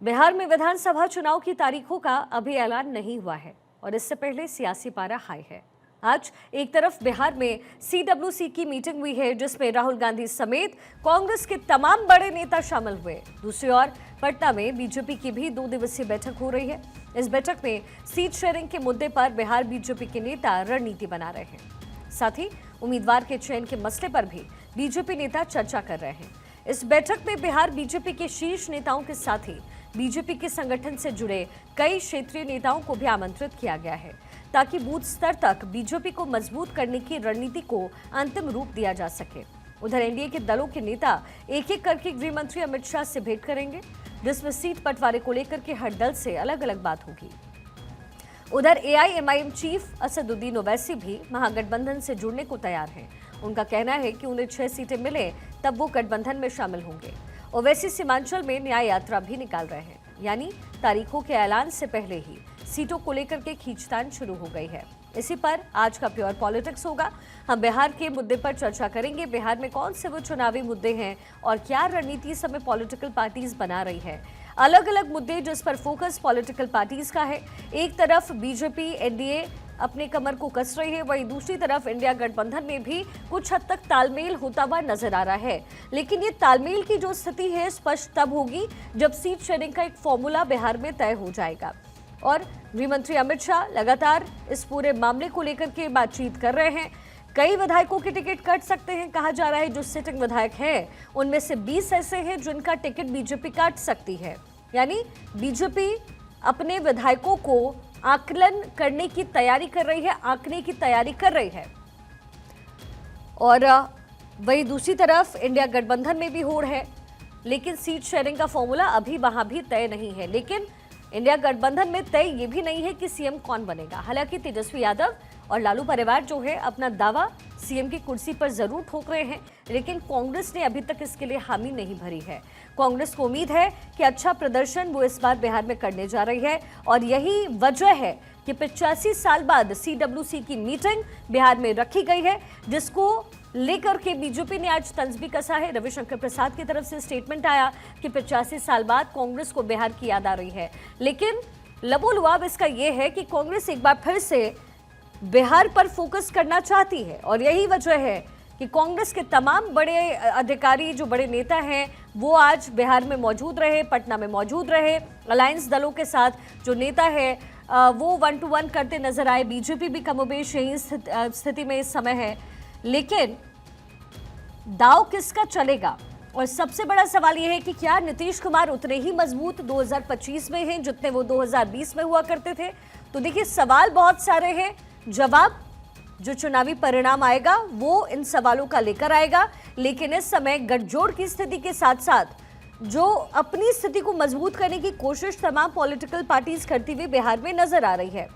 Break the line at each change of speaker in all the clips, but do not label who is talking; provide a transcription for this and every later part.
बिहार में विधानसभा चुनाव की तारीखों का अभी ऐलान नहीं हुआ है और इससे पहले सियासी पारा हाई है। आज एक तरफ बिहार में सीडब्ल्यूसी की मीटिंग हुई है जिसमें राहुल गांधी समेत कांग्रेस के तमाम बड़े नेता शामिल हुए। दूसरी ओर पटना में बीजेपी की भी 2 दिवसीय बैठक हो रही है। इस बैठक में सीट शेयरिंग के मुद्दे पर बिहार बीजेपी के नेता रणनीति बना रहे हैं। साथ ही उम्मीदवार के चयन के मसले पर भी बीजेपी नेता चर्चा कर रहे हैं। इस बैठक में बिहार बीजेपी के शीर्ष नेताओं के साथ ही बीजेपी के संगठन से जुड़े कई क्षेत्रीय नेताओं को भी आमंत्रित किया गया है ताकि बूथ स्तर तक बीजेपी को मजबूत करने की रणनीति को अंतिम रूप दिया जा सके। उधर एनडीए के दलों के नेता एक एक करके गृह मंत्री अमित शाह से भेंट करेंगे, जिसमें सीट बंटवारे को लेकर के हर दल से अलग अलग बात होगी। उधर एआईएमआईएम चीफ असदुद्दीन ओवैसी भी महागठबंधन से जुड़ने को तैयार हैं। उनका कहना है कि उन्हें 6 सीटें मिले तब वो गठबंधन में शामिल होंगे। ओवैसी सीमांचल में न्याय यात्रा भी निकाल रहे हैं, यानी तारीखों के ऐलान से पहले ही सीटों को लेकर के खींचतान शुरू हो गई है। इसी पर आज का प्योर पॉलिटिक्स होगा। हम बिहार के मुद्दे पर चर्चा करेंगे। बिहार में कौन से वो चुनावी मुद्दे हैं और क्या रणनीति इस समय पॉलिटिकल पार्टीज बना रही है। अलग अलग मुद्दे जिस पर फोकस पॉलिटिकल पार्टीज का है। एक तरफ बीजेपी एनडीए अपने कमर को कस रही है, वहीं दूसरी तरफ इंडिया गठबंधन में भी कुछ हद तक तालमेल होता हुआ नजर आ रहा है। लेकिन ये तालमेल की जो स्थिति है स्पष्ट तब होगी जब सीट शेयरिंग का एक फॉर्मूला बिहार में तय हो जाएगा। और गृह मंत्री अमित शाह लगातार इस पूरे मामले को लेकर के बातचीत कर रहे हैं। कई विधायकों के टिकट कट सकते हैं, कहा जा रहा है। जो सिटिंग विधायक हैं उनमें से 20 ऐसे हैं जिनका टिकट बीजेपी काट सकती है, यानी बीजेपी अपने विधायकों को आकलन करने की तैयारी कर रही है, आंकने की तैयारी कर रही है। और वही दूसरी तरफ इंडिया गठबंधन में भी होड़ है, लेकिन सीट शेयरिंग का फॉर्मूला अभी वहां भी तय नहीं है। लेकिन इंडिया गठबंधन में तय ये भी नहीं है कि सीएम कौन बनेगा। हालांकि तेजस्वी यादव और लालू परिवार जो है अपना दावा सीएम की कुर्सी पर जरूर ठोक रहे हैं, लेकिन कांग्रेस ने अभी तक इसके लिए हामी नहीं भरी है। कांग्रेस को उम्मीद है कि अच्छा प्रदर्शन वो इस बार बिहार में करने जा रही है और यही वजह है कि 85 साल बाद सीडब्ल्यूसी की मीटिंग बिहार में रखी गई है, जिसको लेकर के बीजेपी ने आज तंज भी कसा है। रविशंकर प्रसाद की तरफ से स्टेटमेंट आया कि 85 साल बाद कांग्रेस को बिहार की याद आ रही है। लेकिन लबोलुआब इसका यह है कि कांग्रेस एक बार फिर से बिहार पर फोकस करना चाहती है और यही वजह है कि कांग्रेस के तमाम बड़े अधिकारी, जो बड़े नेता हैं, वो आज बिहार में मौजूद रहे, पटना में मौजूद रहे। अलायंस दलों के साथ जो नेता है वो 1 to 1 करते नजर आए। बीजेपी भी कमोबेश यही स्थिति में इस समय है। लेकिन दांव किसका चलेगा? और सबसे बड़ा सवाल यह है कि क्या नीतीश कुमार उतने ही मजबूत 2025 में हैं जितने वो 2020 में हुआ करते थे? तो देखिए, सवाल बहुत सारे हैं, जवाब जो चुनावी परिणाम आएगा वो इन सवालों का लेकर आएगा। लेकिन इस समय गठजोड़ की स्थिति के साथ साथ जो अपनी स्थिति को मजबूत करने की कोशिश तमाम पॉलिटिकल पार्टीज करती हुई बिहार में नजर आ रही है।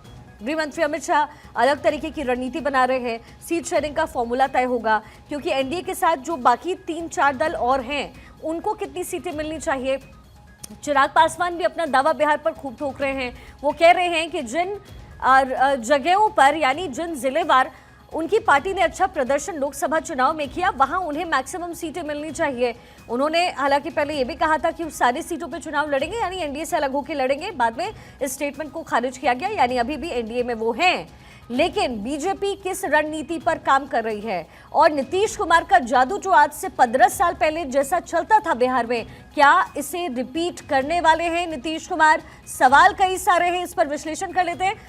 गृह मंत्री अमित शाह अलग तरीके की रणनीति बना रहे हैं। सीट शेयरिंग का फॉर्मूला तय होगा, क्योंकि एनडीए के साथ जो बाकी 3-4 दल और हैं उनको कितनी सीटें मिलनी चाहिए। चिराग पासवान भी अपना दावा बिहार पर खूब ठोक रहे हैं। वो कह रहे हैं कि जिन जगहों पर, यानी जिन जिलेवार उनकी पार्टी ने अच्छा प्रदर्शन लोकसभा चुनाव में किया, वहां उन्हें मैक्सिमम सीटें मिलनी चाहिए। उन्होंने हालांकि पहले यह भी कहा था कि वो सारी सीटों पे चुनाव लड़ेंगे, यानी एनडीए से अलग होकर लड़ेंगे। बाद में इस स्टेटमेंट को खारिज किया गया, यानी अभी भी एनडीए में वो हैं। लेकिन बीजेपी किस रणनीति पर काम कर रही है और नीतीश कुमार का जादू जो आज से 15 साल पहले जैसा चलता था बिहार में, क्या इसे रिपीट करने वाले हैं नीतीश कुमार? सवाल कई सारे हैं, इस पर विश्लेषण कर लेते हैं।